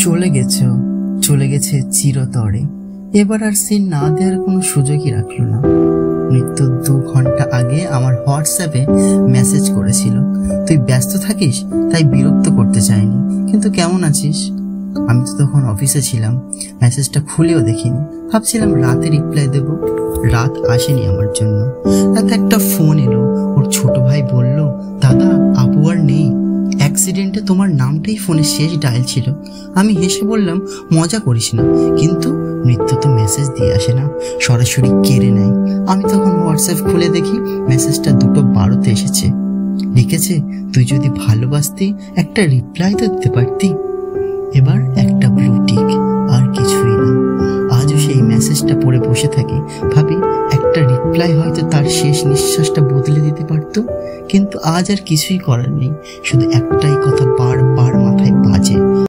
চলে গেছে চিরতরে। এবার আর সে না দেওয়ার কোনো সুযোগই রাখলো না। মৃত্যুর 2 ঘন্টা আগে আমার হোয়াটসঅ্যাপে মেসেজ করেছিল, তুই ব্যস্ত থাকিস তাই বিরক্ত করতে চাইনি, কিন্তু কেমন আছিস। আমি তো তখন অফিসে ছিলাম, মেসেজটা খুলেও দেখিনি। ভাবছিলাম রাতে রিপ্লাই দেব। রাত আসেনি আমার জন্য। রাতে একটা ফোন এলো। ওর ছোট ভাই বলল, দাদা আপু আর নেই, অ্যাক্সিডেন্টে তোমার নামটাই ফোনের শেষ ডায়াল ছিল। আমি হেসে বললাম, মজা করিস না। কিন্তু মৃত্যু তো মেসেজ দিয়ে আসে না, সরাসরি কেড়ে নেয়। আমি তখন হোয়াটসঅ্যাপ খুলে দেখি মেসেজটা 2:12 এসেছে। লিখেছে, তুই যদি ভালোবাসতি একটা রিপ্লাই তো দিতে পারতি। এবার একটা ব্লু টিক, আর কিছুই না। আজও সেই মেসেজটা পড়ে বসে থাকি, ভাবি একটা রিপ্লাই হয়তো তার শেষ নিঃশ্বাসটা বদলে দিতে পারত। কিন্তু আজ আর কিছুই করার নেই, শুধু একটাই কথা বার